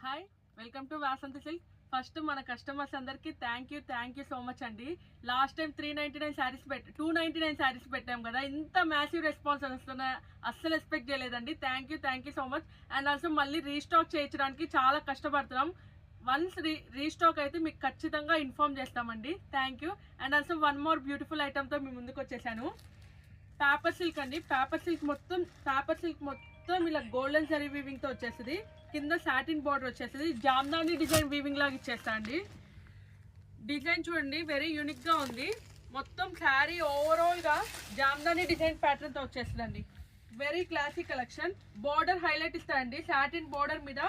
Hi, welcome to Vasanthi silk. First మన customers అందరికీ thank you so much అండి. Last time 399 saris 299 saris పెట్టాం కదా, ఇంత మ్యాసివ్ రెస్పాన్స్ వస్తున్నా అస్సలు ఎక్స్పెక్ట్ చేయలేదండి. Thank you so much. And also మళ్ళీ రీస్టాక్ చేయించడానికి చాలా కష్టపడుతున్నాం. వన్స్ రీస్టాక్ అయితే మీకు ఖచ్చితంగా ఇన్ఫార్మ్ చేస్తామండి. Thank you. And also one more beautiful ఐటమ్తో మీ ముందుకు వచ్చేసాను. పేపర్ సిల్క్ అండి. పేపర్ సిల్క్ మొత్తం ఇలా గోల్డెన్ జరీ వీవింగ్ తో వచ్చేస్తుంది. కింద సాటిన్ బార్డర్ వచ్చేస్తుంది. జామ్దాని డిజైన్ వీవింగ్ లాగా ఇచ్చేస్తా అండి. డిజైన్ చూడండి, వెరీ యూనిక్ గా ఉంది. మొత్తం శారీ ఓవరాల్ గా జామ్దాని డిజైన్ ప్యాటర్న్ తో వచ్చేస్తుందండి. Very classic collection. Border highlight ఇస్తా అండి. సాటిన్ బార్డర్ మీద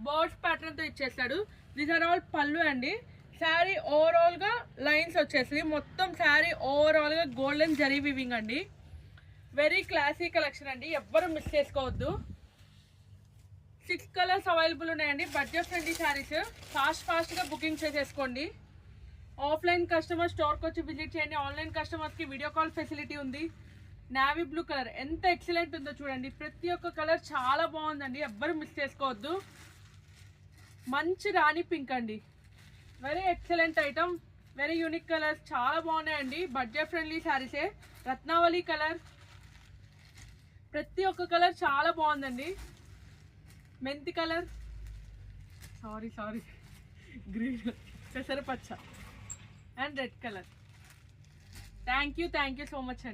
బర్డ్స్ ప్యాటర్న్ తో ఇచ్చేస్తాడు. దీస్ ఆర్ ఆల్ పళ్ళు అండి. శారీ ఓవరాల్ గా లైన్స్ వచ్చేస్తుంది. మొత్తం శారీ ఓవరాల్ గా గోల్డెన్ జరీ వీవింగ్ అండి. వెరీ క్లాసీ కలెక్షన్ అండి, ఎవ్వరు మిస్ చేసుకోవద్దు. 6 కలర్స్ అవైలబుల్ ఉన్నాయండి. Budget friendly saris. ఫాస్ట్గా బుకింగ్ చేసేసుకోండి. ఆఫ్లైన్ కస్టమర్ స్టోర్కి వచ్చి విజిట్ చేయండి. ఆన్లైన్ కస్టమర్స్కి వీడియో కాల్ ఫెసిలిటీ ఉంది. నావీ బ్లూ కలర్ ఎంత ఎక్సలెంట్ ఉందో చూడండి. ప్రతి ఒక్క కలర్ చాలా బాగుందండి, ఎవ్వరు మిస్ చేసుకోవద్దు. మంచి రాణి పింక్ అండి. Very excellent item, very unique colours, చాలా బాగున్నాయండి. బడ్జెట్ ఫ్రెండ్లీ శారీసే. రత్నావళి కలర్, ప్రతి ఒక్క కలర్ చాలా బాగుందండి. మెంతి కలర్, సారీ గ్రీన్, పెసరపచ్చ and red colour. Thank you so much అండి.